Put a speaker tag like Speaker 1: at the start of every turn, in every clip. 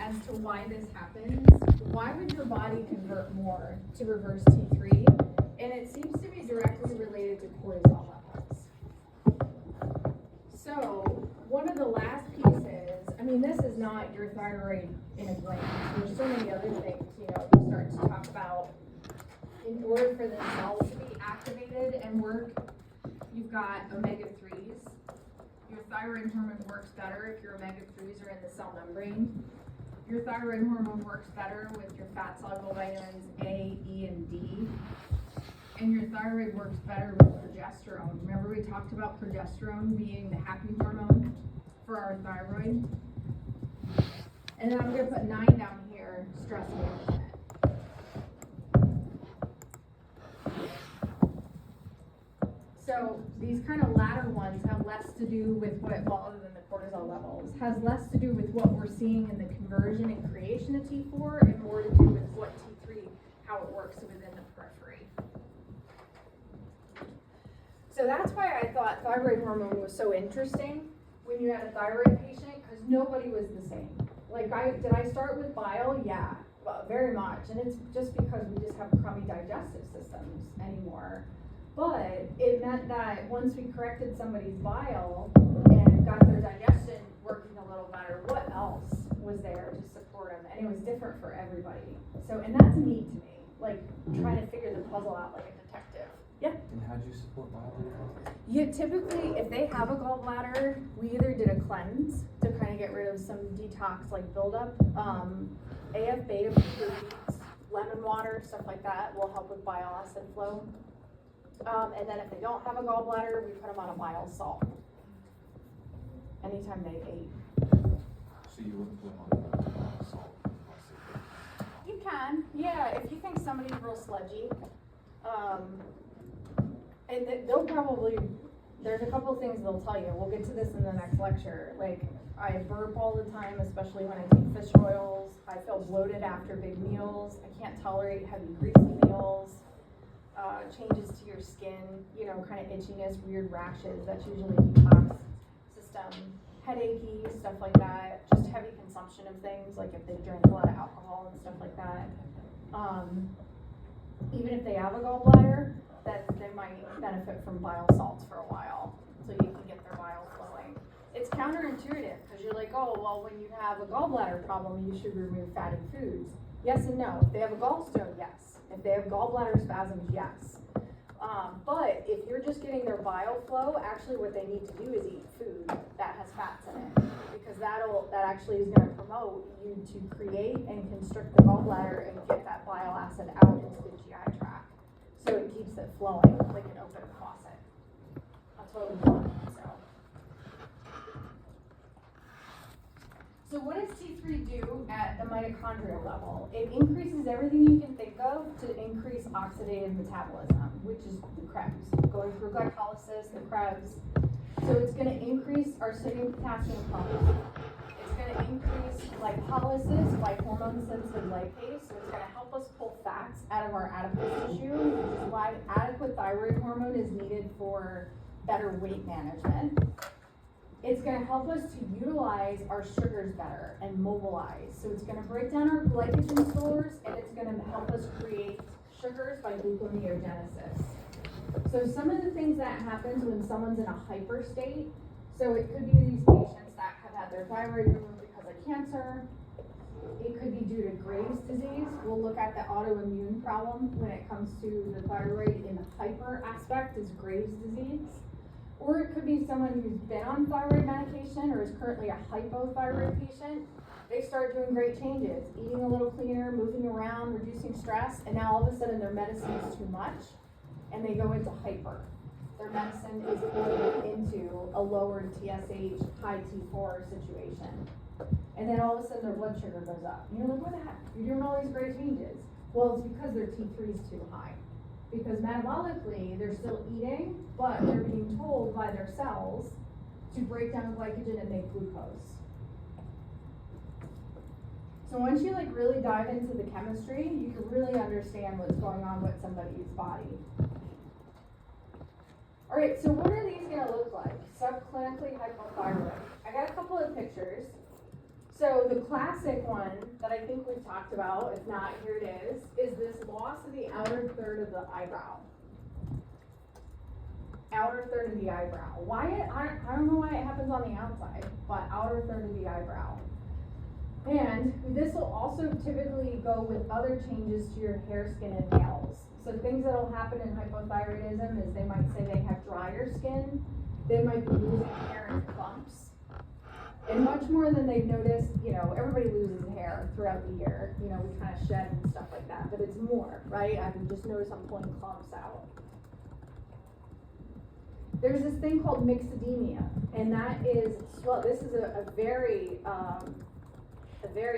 Speaker 1: as to why this happens, why would your body convert more to reverse T3? And it seems to be directly related to cortisol levels. So one of the last pieces, I mean, this is not your thyroid in a gland. There's so many other things, you start to talk about. In order for the cells to be activated and work, you've got omega-3s. Your thyroid hormone works better if your omega-3s are in the cell membrane. Your thyroid hormone works better with your fat-soluble vitamins A, E, and D. And your thyroid works better with progesterone. Remember we talked about progesterone being the happy hormone for our thyroid? And then I'm going to put 9 down here, stress management. So these kind of latter ones have less to do with what, well, other than the cortisol levels, has less to do with what we're seeing in the conversion and creation of T4 and more to do with what T3, how it works within the periphery. So that's why I thought thyroid hormone was so interesting when you had a thyroid patient, because nobody was the same. Like, did I start with bile? Yeah, well, very much. And it's just because we just have crummy digestive systems anymore. But it meant that once we corrected somebody's bile and got their digestion working a little better, what else was there to support them? And it was different for everybody. So, and that's neat to me, like trying to figure the puzzle out like a detective. Yeah?
Speaker 2: And how do you support bile?
Speaker 1: You typically, if they have a gallbladder, we either did a cleanse to kind of get rid of some detox like buildup. AF beta foods, lemon water, stuff like that will help with bile acid flow. And then if they don't have a gallbladder, we put them on a bile salt anytime they ate.
Speaker 2: So you wouldn't put them on salt?
Speaker 1: You can, yeah, if you think somebody's real sludgy. And they'll probably, there's a couple of things they'll tell you. We'll get to this in the next lecture. Like, I burp all the time, especially when I take fish oils. I feel bloated after big meals. I can't tolerate heavy greasy meals. Changes to your skin, kind of itchiness, weird rashes. That's usually detox system. Headachy, stuff like that. Just heavy consumption of things, like if they drink a lot of alcohol and stuff like that. Even if they have a gallbladder, that they might benefit from bile salts for a while, so you can get their bile flowing. It's counterintuitive because you're like, oh, well, when you have a gallbladder problem, you should remove fatty foods. Yes and no. If they have a gallstone, yes. If they have gallbladder spasms, yes. But if you're just getting their bile flow, actually what they need to do is eat food that has fats in it, because that actually is going to promote you to create and constrict the gallbladder and get that bile acid out into the GI tract. So it keeps it flowing like an open faucet. That's what we want. So what does T3 do at the mitochondrial level? It increases everything you can think of to increase oxidative metabolism, which is the Krebs. Going through glycolysis, the Krebs. So it's going to increase our sodium potassium pump. It's going to increase lipolysis by hormone-sensitive lipase. So it's going to help us pull fats out of our adipose tissue, which is why adequate thyroid hormone is needed for better weight management. It's going to help us to utilize our sugars better and mobilize. So it's going to break down our glycogen stores, and it's going to help us create sugars by gluconeogenesis. So some of the things that happens when someone's in a hyper state, so it could be these patients that have had their thyroid removed because of cancer. It could be due to Graves' disease. We'll look at the autoimmune problem when it comes to the thyroid in the hyper aspect is Graves' disease. Or it could be someone who's been on thyroid medication or is currently a hypothyroid patient. They start doing great changes, eating a little cleaner, moving around, reducing stress, and now all of a sudden their medicine is too much, and they go into hyper. Their medicine is going into a lowered TSH, high T4 situation. And then all of a sudden their blood sugar goes up. And you're like, what the heck? You're doing all these great changes. Well, it's because their T3 is too high. Because metabolically, they're still eating, but they're being told by their cells to break down glycogen and make glucose. So once you really dive into the chemistry, you can really understand what's going on with somebody's body. All right, so what are these going to look like? Subclinically hypothyroid. I got a couple of pictures. So the classic one that I think we've talked about, if not, here it is this loss of the outer third of the eyebrow. Outer third of the eyebrow. Why, I don't know why it happens on the outside, but outer third of the eyebrow. And this will also typically go with other changes to your hair, skin, and nails. So things that will happen in hypothyroidism is they might say they have drier skin, they might be losing hair in clumps. And much more than they've noticed, you know, everybody loses hair throughout the year. You know, we kind of shed and stuff like that, but it's more, right? I can just notice I'm pulling clumps out. There's this thing called myxedemia, and that is, well, this is a very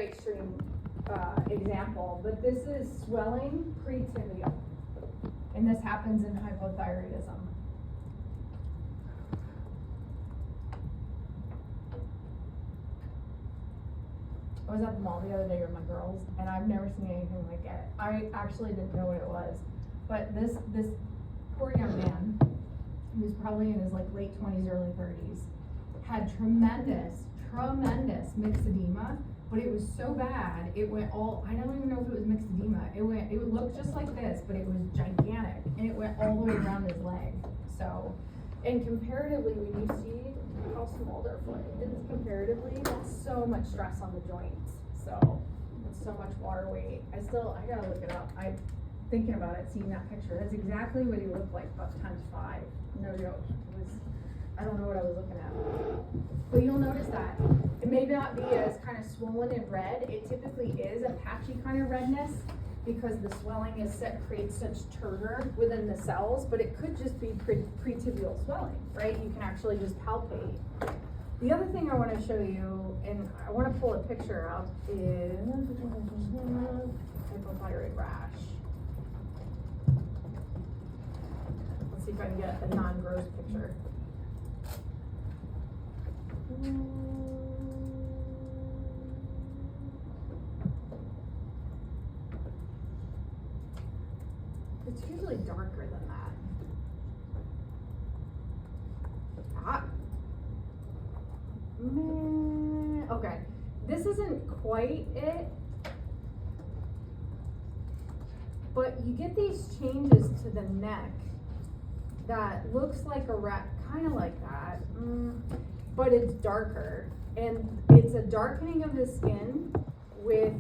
Speaker 1: extreme example, but this is swelling pre-tibial, and this happens in hypothyroidism. I was at the mall the other day with my girls, and I've never seen anything like it. I actually didn't know what it was, but this poor young man, who was probably in his like late 20s, early 30s, had tremendous myxedema, but it was so bad, it went all, I don't even know if it was myxedema, it looked just like this, but it was gigantic, and it went all the way around his leg. So, and comparatively, when you see how small their foot is, comparatively, that's so much stress on the joints. So, it's so much water weight. I gotta look it up. I'm thinking about it, seeing that picture. That's exactly what he looked like, but times 5. No joke. I don't know what I was looking at. But you'll notice that it may not be as kind of swollen and red. It typically is a patchy kind of redness because the swelling creates such turgor within the cells, but it could just be pre-tibial swelling, right? You can actually just palpate. The other thing I want to show you, and I want to pull a picture up, is hypothyroid rash. Let's see if I can get a non-gross picture. It's usually darker than that. Okay, this isn't quite it, but you get these changes to the neck that looks like a rat, kind of like that, but it's darker, and it's a darkening of the skin with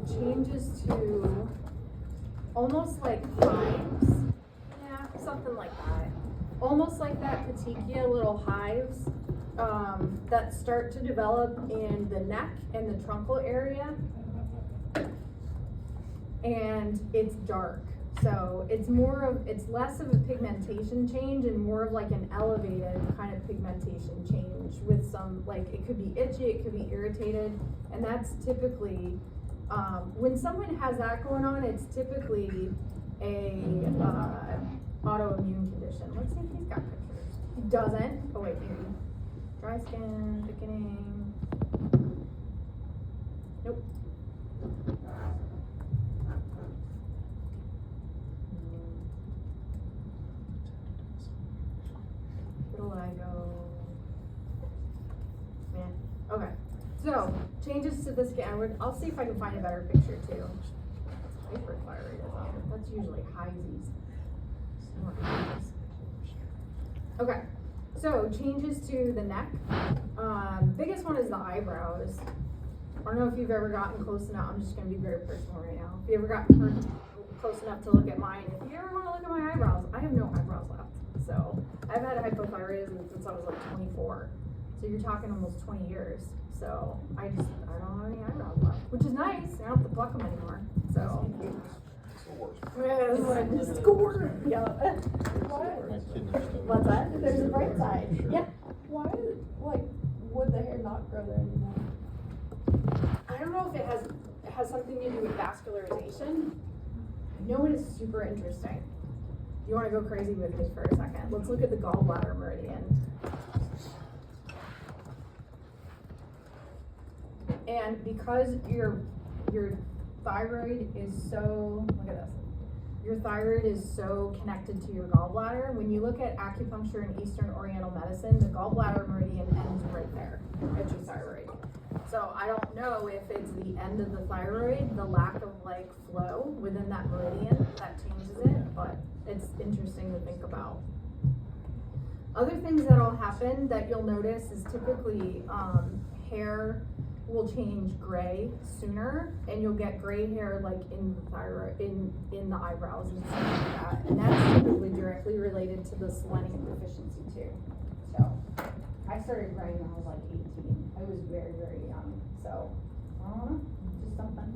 Speaker 1: changes to almost like hives, yeah, something like that, almost like that petechia, little hives that start to develop in the neck and the truncal area, and it's dark. So it's less of a pigmentation change and more of like an elevated kind of pigmentation change with some, like, it could be itchy, it could be irritated, and that's typically, when someone has that going on, it's typically a autoimmune condition. Let's see if he's got pictures. He doesn't. Oh wait, maybe. Dry skin, thickening. Nope. Vitiligo. Man. Okay. So, changes to the skin. I'll see if I can find a better picture too. Hyperthyroidism. That's usually highsies. Okay. So, changes to the neck. Biggest one is the eyebrows. I don't know if you've ever gotten close enough. I'm just going to be very personal right now. If you ever gotten close enough to look at mine, if you ever want to look at my eyebrows, I have no eyebrows left. So, I've had hypothyroidism since I was like 24. So, you're talking almost 20 years. So, I don't have any eyebrows left, which is nice. I don't have to pluck them anymore. So, score. Yeah. What's that? There's a bright side. Sure. Yeah.
Speaker 3: Why, would the hair not grow there anymore?
Speaker 1: I don't know if it has something to do with vascularization. I know it is super interesting. You want to go crazy with me for a second? Let's look at the gallbladder meridian. And because your thyroid is so, look at this. Your thyroid is so connected to your gallbladder. When you look at acupuncture and Eastern Oriental medicine, the gallbladder meridian ends right there at your thyroid. So I don't know if it's the end of the thyroid, the lack of like flow within that meridian that changes it, but it's interesting to think about. Other things that'll happen that you'll notice is typically hair will change gray sooner, and you'll get gray hair like in the thyroid, in the eyebrows and stuff like that. And that's typically directly related to the selenium deficiency too. So I started graying when I was like 18. I was very, very young. So I don't know, just something.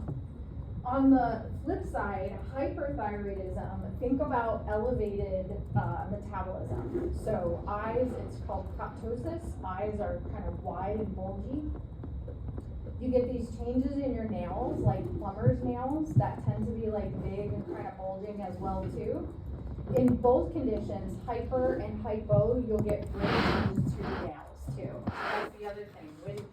Speaker 1: On the flip side, hyperthyroidism, think about elevated metabolism. So eyes, it's called proptosis. Eyes are kind of wide and bulgy. You get these changes in your nails, like plumber's nails, that tend to be like big and kind of bulging as well too. In both conditions, hyper and hypo, you'll get great changes to your nails too. That's the other thing.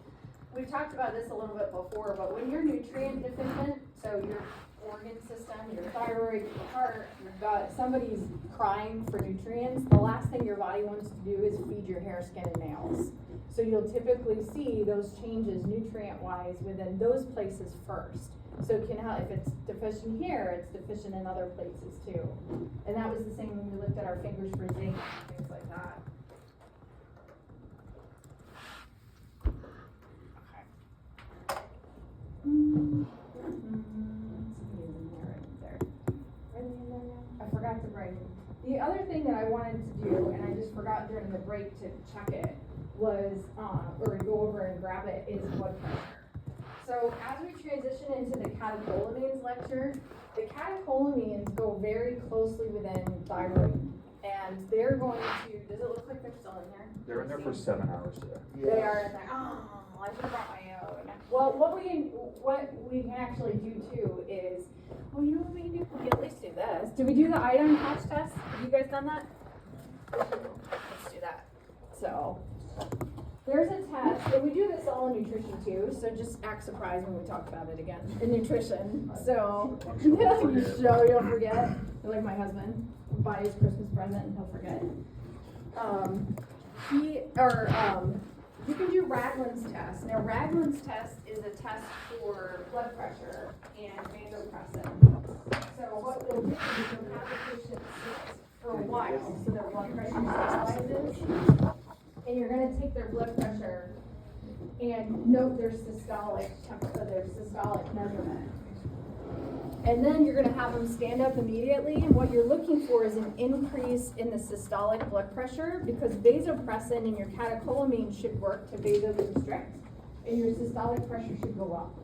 Speaker 1: We've talked about this a little bit before, but when you're nutrient deficient, so your organ system, your thyroid, your heart, your gut, somebody's crying for nutrients, the last thing your body wants to do is feed your hair, skin, and nails. So you'll typically see those changes nutrient-wise within those places first. So it can help, if it's deficient here, it's deficient in other places too. And that was the same when we looked at our fingers for zinc and things like that. I forgot to bring. The other thing that I wanted to do, and I just forgot during the break to check it, was, or go over and grab it, is blood pressure. So as we transition into the catecholamines lecture, the catecholamines go very closely within thyroid. And they're going to, does it look like they're still in there?
Speaker 2: They're in there for 7 hours today.
Speaker 1: They are in there. Oh, I should have brought my own. Well, what we can actually do too is, well, you know what we can do? We can at least do this. Did we do the iodine patch test? Have you guys done that? Let's do that. So, there's a test, and we do this all in nutrition too, so just act surprised when we talk about it again in you'll forget. You're like my husband, buy his Christmas present and he'll forget. You can do Ragland's test. Now Ragland's test is a test for blood pressure and vasopressin. So what they'll do is they'll have the patient sit for a while so their blood pressure stabilizes. And you're going to take their blood pressure and note their systolic measurement. And then you're going to have them stand up immediately. And what you're looking for is an increase in the systolic blood pressure, because vasopressin and your catecholamine should work to vasoconstrict, and your systolic pressure should go up.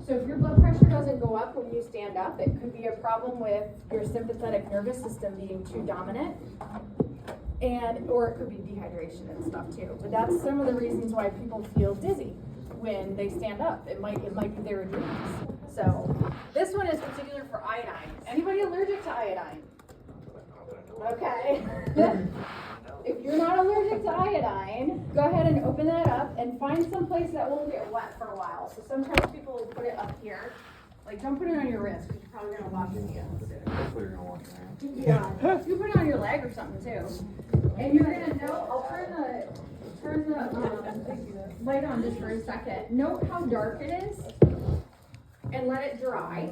Speaker 1: So if your blood pressure doesn't go up when you stand up, it could be a problem with your sympathetic nervous system being too dominant. Or it could be dehydration and stuff too. But that's some of the reasons why people feel dizzy when they stand up. It might be their adrenals. So this one is particular for iodine. Anybody allergic to iodine? Okay. If you're not allergic to iodine, go ahead and open that up and find some place that won't get wet for a while. So sometimes people will put it up here. Like, don't put it on your wrist, because you're probably going to wash your hands soon.
Speaker 2: Hopefully you're gonna wash your hands.
Speaker 1: Yeah. You put it on your leg or something too. And you're going to know, I'll turn the light on just for a second. Note how dark it is and let it dry.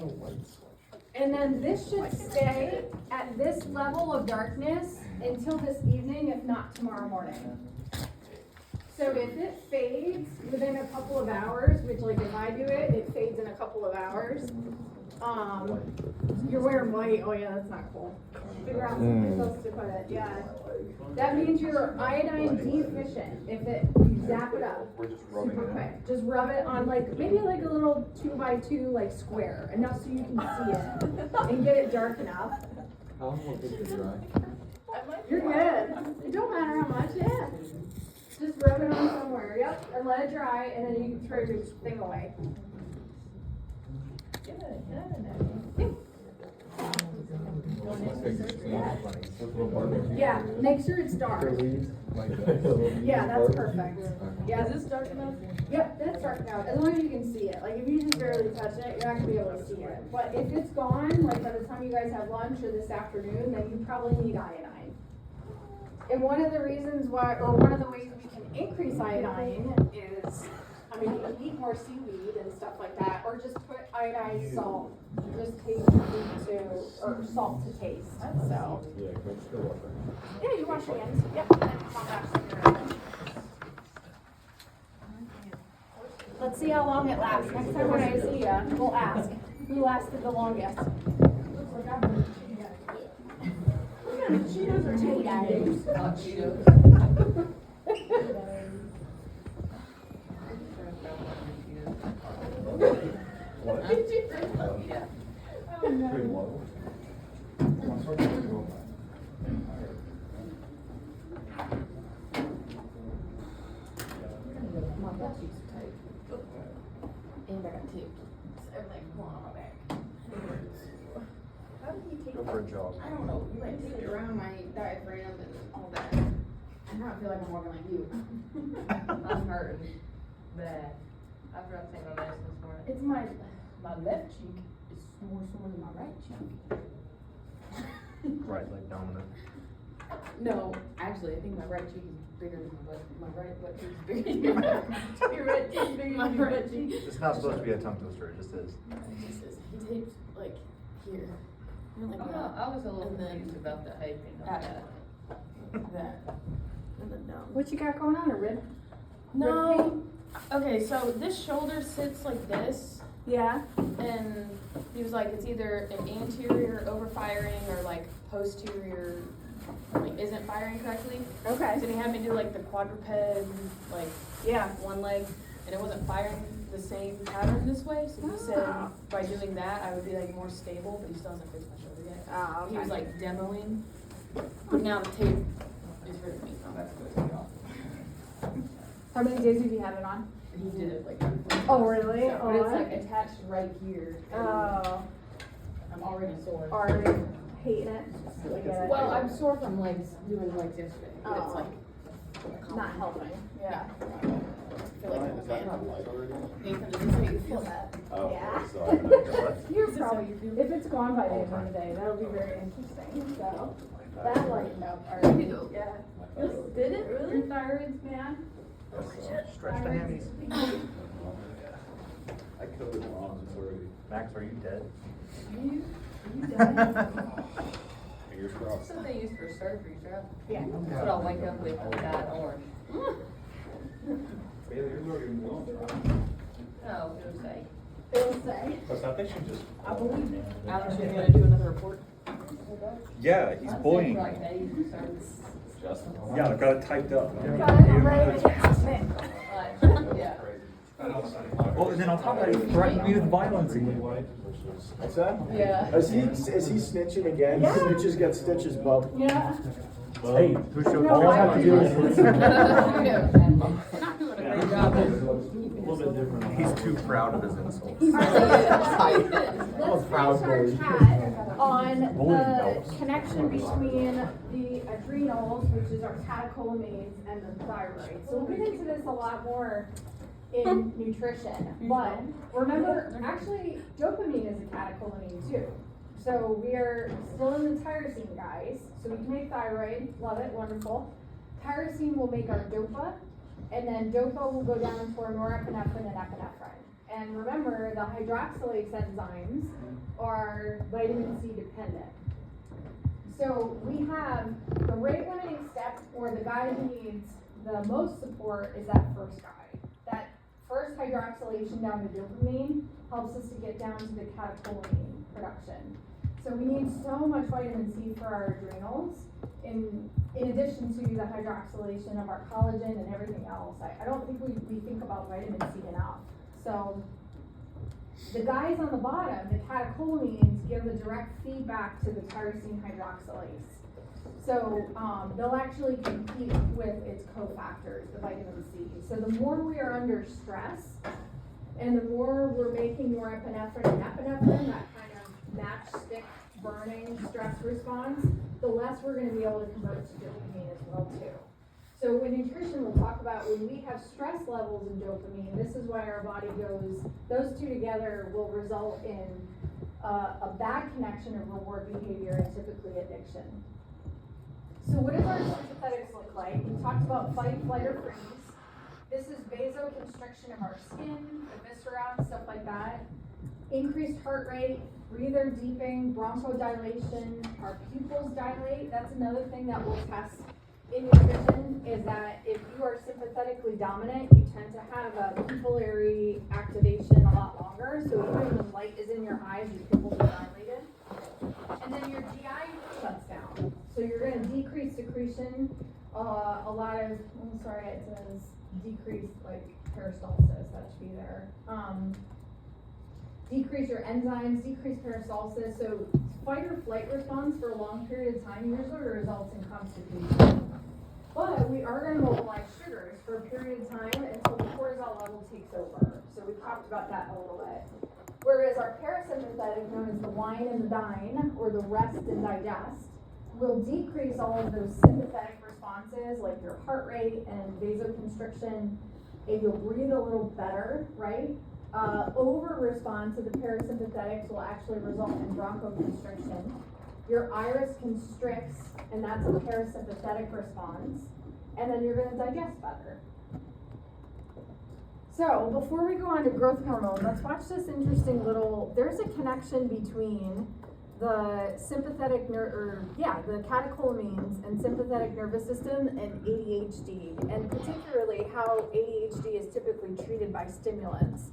Speaker 1: And then this should stay at this level of darkness until this evening, if not tomorrow morning. So if it fades within a couple of hours, which like if I do it, it fades in a couple of hours. You're wearing white. Oh yeah, that's not cool. Figure out something else to put it. Yeah. That means you're iodine deficient. If you zap it up
Speaker 2: We're just rubbing
Speaker 1: super
Speaker 2: it in.
Speaker 1: quick. Just rub it on maybe a little 2x2 like square, enough so you can see it and get it dark enough.
Speaker 2: How long will it take to dry?
Speaker 1: You're good. It don't matter how much. Yeah. Just rub it on somewhere. Yep. And let it dry, and then you can throw your thing away. Yeah, make sure it's dark. Yeah, that's perfect. Yeah,
Speaker 3: Is this dark enough?
Speaker 1: yep, that's dark now. As long as you can see it. Like if you just barely touch it, you're not gonna be able to see it. But if it's gone, like by the time you guys have lunch or this afternoon, then you probably need iodine. And one of the reasons why, or one of the ways we can increase iodine is I mean, you can eat more seaweed and stuff like that, or just put iodized salt. Just taste the food to, or salt to taste, so.
Speaker 2: Yeah, go still up
Speaker 1: Yeah, you wash your hands, yep. And come on back to your oven. Let's see how long it lasts. Next time when I see ya, we'll ask who lasted the longest. Cheetos or Tay-Days?
Speaker 4: Not Cheetos.
Speaker 2: What?
Speaker 4: Yeah.
Speaker 2: Pretty low. One sort of go higher.
Speaker 1: My butt cheeks are tight. And I got two. Everything's going on my back. How did you take
Speaker 2: Go for a jog.
Speaker 1: I don't know. You like take it around my diaphragm and all that. And now I feel like I'm walking like you.
Speaker 4: I'm hurting bad. I forgot to take my medicine this morning.
Speaker 1: It's my left cheek is more sore than my right cheek.
Speaker 2: Right leg dominant.
Speaker 4: No, actually, I think my right cheek is bigger than my butt. My right butt cheek is bigger than your right cheek is bigger than your right cheek.
Speaker 2: It's not supposed to be a tongue twister, it just is.
Speaker 4: He taped like here. Like I was a little confused about the height thing. That. And then down.
Speaker 1: What you got going on, Rib?
Speaker 5: No. Okay, so this shoulder sits like this,
Speaker 1: Yeah.
Speaker 5: and he was like, it's either an anterior overfiring or like posterior, like isn't firing correctly.
Speaker 1: Okay.
Speaker 5: So he had me do like the quadruped, like
Speaker 1: Yeah.
Speaker 5: one leg, and it wasn't firing the same pattern this way. So he said
Speaker 1: Ah.
Speaker 5: by doing that, I would be like more stable, but he still hasn't fixed my shoulder yet.
Speaker 1: Oh, okay.
Speaker 5: He was like demoing, but now the tape is hurting me.
Speaker 1: How many days have you had it on?
Speaker 4: He did it like.
Speaker 1: Oh, really?
Speaker 4: But it's like attached right here.
Speaker 1: Oh,
Speaker 4: I'm already sore.
Speaker 1: already hating it. I get it.
Speaker 4: Well, I'm sore from legs, doing legs yesterday. But it's
Speaker 1: Oh.
Speaker 4: like.
Speaker 1: Not helping. Yeah.
Speaker 4: I feel like I'm a man.
Speaker 2: light already?
Speaker 4: Nathan, does this how you feel that?
Speaker 2: Oh,
Speaker 1: Yeah.
Speaker 2: so I know.
Speaker 1: You're
Speaker 4: Is this how
Speaker 1: probably,
Speaker 4: you feel?
Speaker 1: if it's gone by the end of the day, that'll be very interesting, so. That lightened up already. Yeah. Did it really? Your thyroid's bad?
Speaker 2: Stretch the hammies. I coded wrong, sorry. Max, are you dead?
Speaker 4: You dead?
Speaker 2: Fingers crossed.
Speaker 4: That's what they use for surgeries, right?
Speaker 1: Yeah.
Speaker 4: That's what I'll wake up with, that orange.
Speaker 2: Failures are in one.
Speaker 4: No, it was like,
Speaker 1: It'll say.
Speaker 2: Plus, I think she just.
Speaker 1: I believe it.
Speaker 5: Alex, you're gonna do another report?
Speaker 6: Yeah, he's bullying me.
Speaker 4: like days for service.
Speaker 2: Justin.
Speaker 6: Yeah, I've got it typed up.
Speaker 1: I'm ready to get submit.
Speaker 4: Yeah.
Speaker 6: Well, and then on top of that, he threatened me with violence again.
Speaker 7: What's that?
Speaker 4: Yeah.
Speaker 7: Is he snitching again?
Speaker 1: Yeah.
Speaker 7: Snitches get stitches, bub.
Speaker 1: Yeah.
Speaker 6: Hey, who showed
Speaker 1: No,
Speaker 6: all
Speaker 1: I
Speaker 6: I have to do is listen.
Speaker 5: You're not doing a great job.
Speaker 2: He's too proud of his insult.
Speaker 1: Let's
Speaker 7: proud
Speaker 1: finish our
Speaker 7: boy.
Speaker 1: chat on the
Speaker 6: Bullying
Speaker 1: connection between the adrenals, which is our catecholamines, and the thyroid. So we'll get into this a lot more in nutrition, but remember, actually, dopamine is a catecholamine too. So we are still in the tyrosine, guys. So we can make thyroid, love it, wonderful. Tyrosine will make our dopa, and then dopa will go down into our norepinephrine and epinephrine. And remember, the hydroxylase enzymes are vitamin C dependent. So we have the rate limiting step, or the guy who needs the most support is that first guy. That first hydroxylation down to dopamine helps us to get down to the catecholamine production. So we need so much vitamin C for our adrenals, in addition to the hydroxylation of our collagen and everything else. I don't think we think about vitamin C enough. So the guys on the bottom, the catecholamines, give a direct feedback to the tyrosine hydroxylase. So they'll actually compete with its cofactors, the vitamin C. So the more we are under stress, and the more we're making norepinephrine and epinephrine, that kind of matchstick burning stress response, the less we're going to be able to convert to dopamine as well too. So in nutrition, we'll talk about when we have stress levels in dopamine, this is why our body goes, those two together will result in a bad connection of reward behavior and typically addiction. So what does our sympathetics look like? We talked about fight, flight, or freeze. This is vasoconstriction of our skin, the viscera, stuff like that. Increased heart rate, breather deepening, bronchodilation, our pupils dilate. That's another thing that we'll test in nutrition, is that if you are sympathetically dominant, you tend to have a pupillary activation a lot longer. So even when light is in your eyes, your pupils are dilated. And then your GI shuts down. So you're going to decrease secretion. A lot of, it says decrease like peristalsis, that should be there. Decrease your enzymes, decrease peristalsis. So fight or flight response for a long period of time usually results in constipation. But we are going to mobilize sugars for a period of time until the cortisol level takes over. So we talked about that a little bit. Whereas our parasympathetic, known as the wine and the dine, or the rest and digest, will decrease all of those sympathetic responses like your heart rate and vasoconstriction, and you'll breathe a little better, right? Over response to the parasympathetics will actually result in bronchoconstriction. Your iris constricts, and that's a parasympathetic response, and then you're going to digest better. So before we go on to growth hormone, let's watch this interesting little, there's a connection between the the catecholamines and sympathetic nervous system and ADHD, and particularly how ADHD is typically treated by stimulants.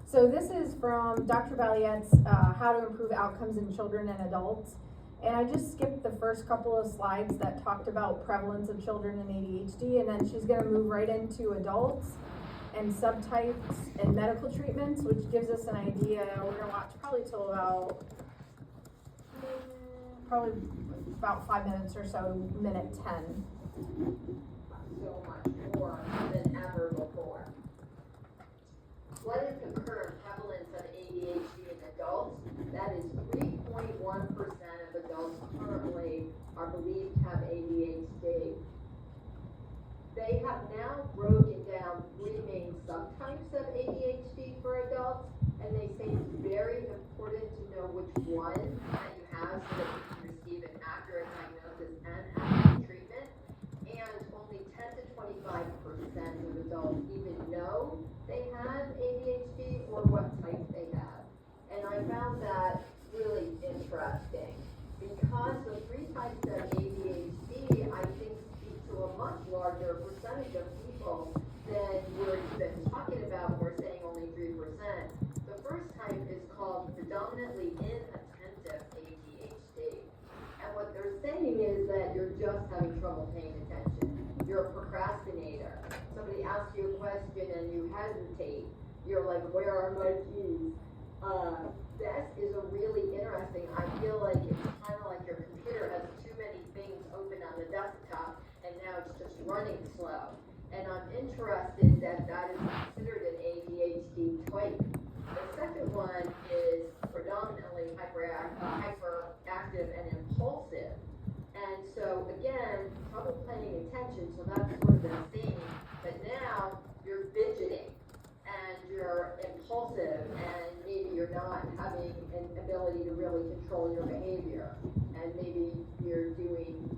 Speaker 1: So this is from Dr. Valiette's How to Improve Outcomes in Children and Adults. And I just skipped the first couple of slides that talked about prevalence of children and ADHD, and then she's gonna move right into adults and subtypes and medical treatments, which gives us an idea. We're gonna watch probably till about 5 minutes or so, minute 10.
Speaker 8: So much more than ever before. What is the current prevalence of ADHD in adults? That is 3.1% of adults currently are believed to have ADHD. They have now broken down 3 main subtypes of ADHD for adults, and they say it's very important to know which one that you have so that you can receive an accurate diagnosis and accurate treatment. And only 10 to 25% of adults even know they have ADHD or what type they have. And I found that really interesting because the 3 types of ADHD, I think, speak to a much larger percentage of people than we're even talking about. We're saying only 3%. The first type is called predominantly inattentive ADHD. And what they're saying is that you're just having trouble paying attention. You're a procrastinator. Somebody asks you a question and you hesitate. You're like, where are my keys? This is a really interesting, I feel like it's kind of like your computer has too many things open on the desktop and now it's just running slow. And I'm interested that that is considered an ADHD type. The second one is predominantly hyperactive and impulsive. And so again, trouble paying attention, so that's sort of the theme. But now you're fidgeting and you're impulsive and maybe you're not having an ability to really control your behavior. And maybe you're doing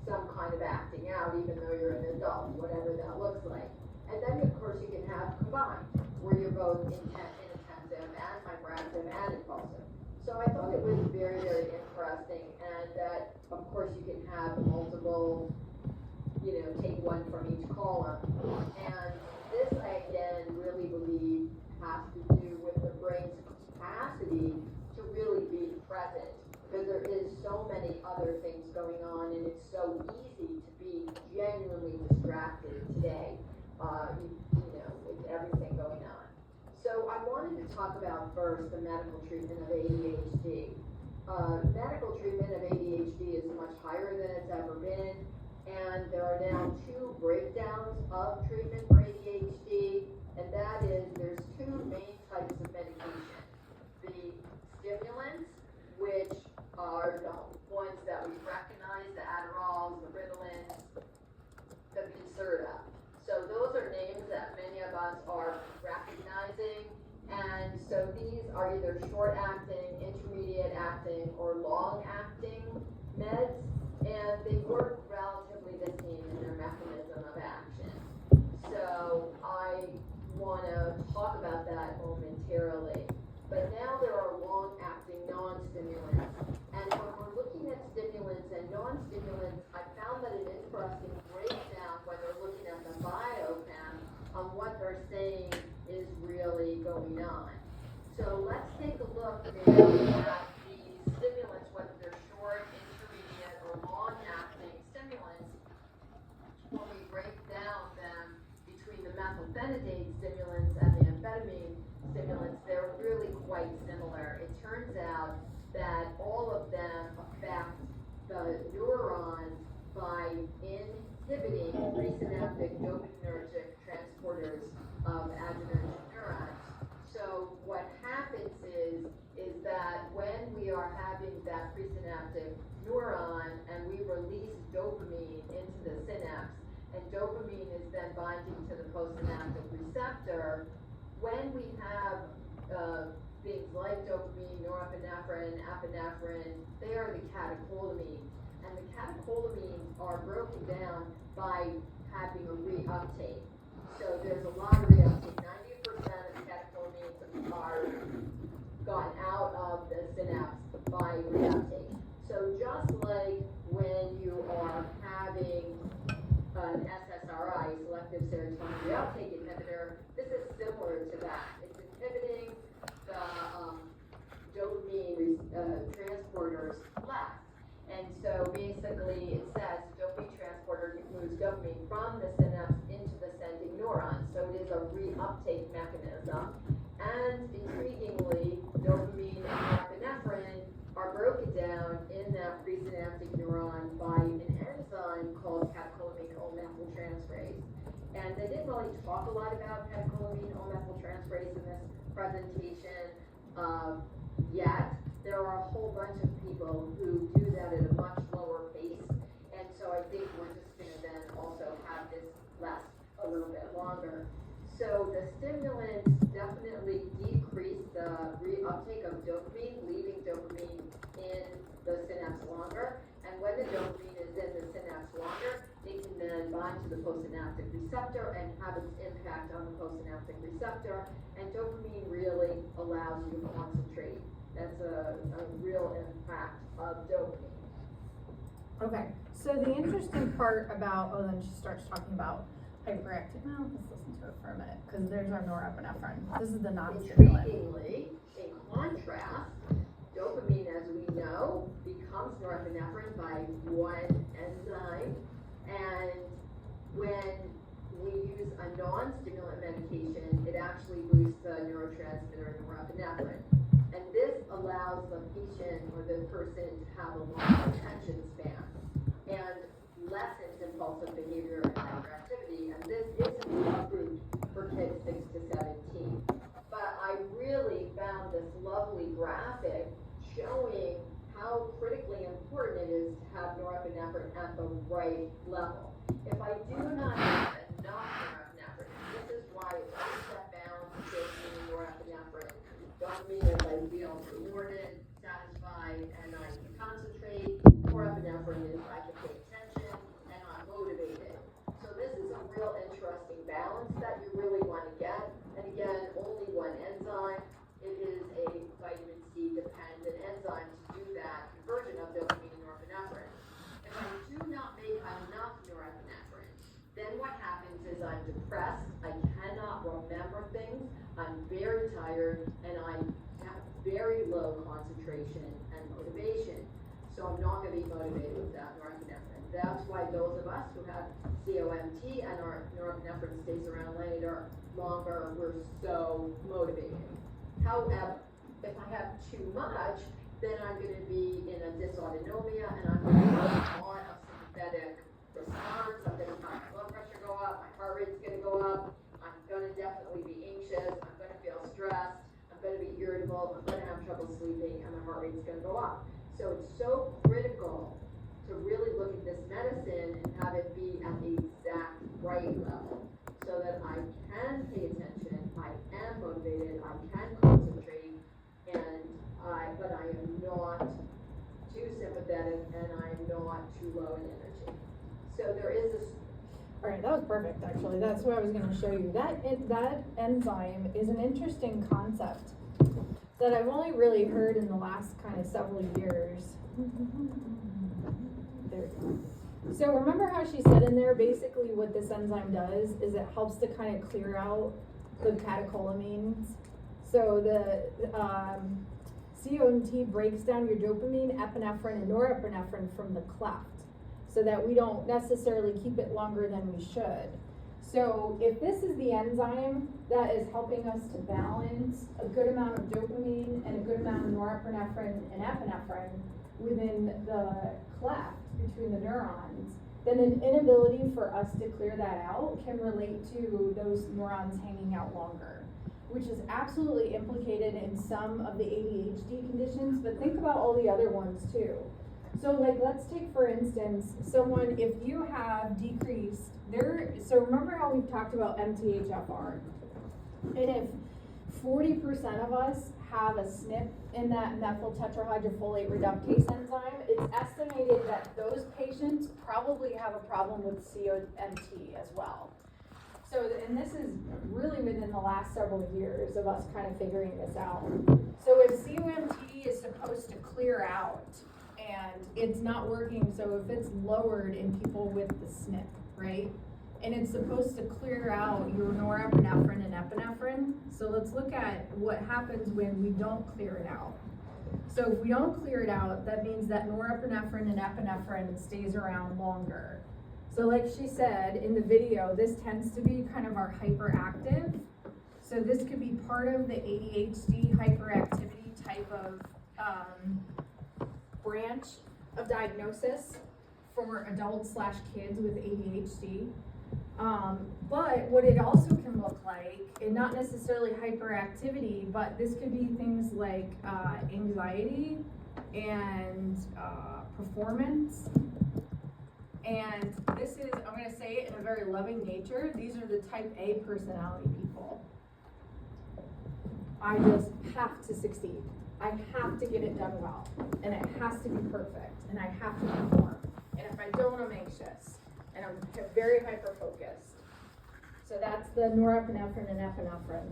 Speaker 8: some kind of acting out even though you're an adult, whatever that looks like. And then of course you can have combined, where you're both inattentive and hyperactive and impulsive. So I thought it was very, very interesting, and that of course you can have multiple, take one from each column. And this I again really believe has to do with the brain's capacity to really be present, because there is so many other things going on and it's so easy to be genuinely distracted today, with everything going on. So I wanted to talk about first the medical treatment of ADHD. Medical treatment of ADHD is much higher than it's ever been, and there are now 2 breakdowns of treatment for ADHD, and that is there's 2 main types of medication. The stimulants, which are the ones that we recognize, the Adderalls, the Ritalins, the Concerta. So those are names that many of us are recognizing, and so these are either short-acting, intermediate-acting, or long-acting meds, and they work relatively the same in their mechanism of action. So I wanna talk about that momentarily. But now there are long-acting non-stimulants. And when we're looking at stimulants and non-stimulants, I found that an interesting breakdown when they're looking at the biochem on what they're saying is really going on. So let's take a look now at the stimulants, whether they're short, intermediate, or long-acting stimulants. When we break down them between the methylphenidate stimulants and the amphetamine stimulants, they're really quite similar. It turns out that all of them affect the neurons by inhibiting presynaptic dopaminergic transporters of adrenergic neurons. So what happens is that when we are having that presynaptic neuron and we release dopamine into the synapse, and dopamine is then binding to the postsynaptic receptor, when we have things like dopamine, norepinephrine, epinephrine, they are the catecholamines. And the catecholamines are broken down by having a reuptake. So there's a lot of reuptake. 90% of the catecholamines are gone out of the synapse by reuptake. So just like when you are having an SSRI, selective serotonin reuptake inhibitor, this is similar to that. It's inhibiting the dopamine transporters less. And so basically it says dopamine transporter moves dopamine from the synapse into the sending neuron. So it is a reuptake mechanism. And intriguingly, dopamine and norepinephrine are broken down in that presynaptic neuron by an enzyme called catecholamine O-methyltransferase. And they didn't really talk a lot about catecholamine O-methyltransferase in this presentation yet. There are a whole bunch of people who do that at a much lower pace. And so I think we're just going to then also have this last a little bit longer. So the stimulants definitely decrease the reuptake of dopamine, leaving dopamine in the synapse longer. And when the dopamine is in the synapse longer, it can then bind to the postsynaptic receptor and have its impact on the postsynaptic receptor. And dopamine really allows you to concentrate. That's a real impact of dopamine.
Speaker 1: Okay, so the interesting part about, then she starts talking about hyperactive. Well, let's listen to it for a minute, because there's our norepinephrine. This is the non-stimulant.
Speaker 8: Intriguingly, in contrast, dopamine, as we know, becomes norepinephrine by one enzyme. And when we use a non-stimulant medication, it actually boosts the neurotransmitter norepinephrine. And this allows the patient or the person to have a longer attention span and lessens impulsive behavior and hyperactivity. And this isn't approved for kids 6 to 17. But I really found this lovely graphic showing how critically important it is to have norepinephrine at the right level. If I do not have enough norepinephrine, this is why it's always that balance between norepinephrine. Dopamine is I feel rewarded, satisfied, and I can concentrate. Norepinephrine is I can pay attention and I'm motivated. So this is a real interesting balance that you really want to get. And again, only one enzyme. It is a vitamin C dependent enzyme to do that conversion of dopamine and norepinephrine. If I do not make enough norepinephrine, then what happens is I'm depressed, I cannot remember things, I'm very tired, and I have very low concentration and motivation. So I'm not going to be motivated with that norepinephrine. That's why those of us who have COMT and our norepinephrine stays around longer, we're so motivated. However, if I have too much, then I'm going to be in a dysautonomia and I'm going to have on a sympathetic response. I'm going to have my blood pressure go up, my heart rate's going to go up, I'm going to definitely be anxious, I'm going to feel stressed, I'm going to be irritable, I'm going to have trouble sleeping, and my heart rate's going to go up. So it's so critical to really look at this medicine and have it be at the exact right level so that I can pay attention, I am motivated, I can concentrate, but I am not too sympathetic and I am not too low in energy. So there is
Speaker 1: Alright, that was perfect, actually, that's what I was gonna show you. That enzyme is an interesting concept that I've only really heard in the last kind of several years. There we go. So remember how she said in there, basically what this enzyme does is it helps to kind of clear out the catecholamines. So the COMT breaks down your dopamine, epinephrine, and norepinephrine from the cleft, so that we don't necessarily keep it longer than we should. So if this is the enzyme that is helping us to balance a good amount of dopamine and a good amount of norepinephrine and epinephrine within the cleft between the neurons, then an inability for us to clear that out can relate to those neurons hanging out longer, which is absolutely implicated in some of the ADHD conditions, but think about all the other ones too. So like, let's take for instance, someone, if you have decreased so remember how we've talked about MTHFR? And if 40% of us have a SNP in that methyl tetrahydrofolate reductase enzyme, it's estimated that those patients probably have a problem with COMT as well. So, and this is really within the last several years of us kind of figuring this out. So if COMT is supposed to clear out and it's not working, so if it's lowered in people with the SNP, right? And it's supposed to clear out your norepinephrine and epinephrine. So let's look at what happens when we don't clear it out. So if we don't clear it out, that means that norepinephrine and epinephrine stays around longer. So like she said in the video, this tends to be kind of our hyperactive. So this could be part of the ADHD hyperactivity type of branch of diagnosis for adults/kids with ADHD. But what it also can look like, and not necessarily hyperactivity, but this could be things like anxiety and performance. And this is, I'm going to say it in a very loving nature, these are the type A personality people. I just have to succeed. I have to get it done well. And it has to be perfect. And I have to perform. And if I don't, I'm anxious. And I'm very hyper-focused. So that's the norepinephrine and epinephrine.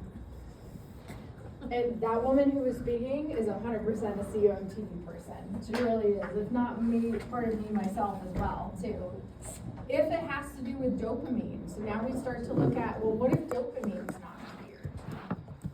Speaker 1: And that woman who was speaking is 100% a COMT person. She really is. If not me, part of me myself as well, too. If it has to do with dopamine, so now we start to look at, well, what if dopamine's not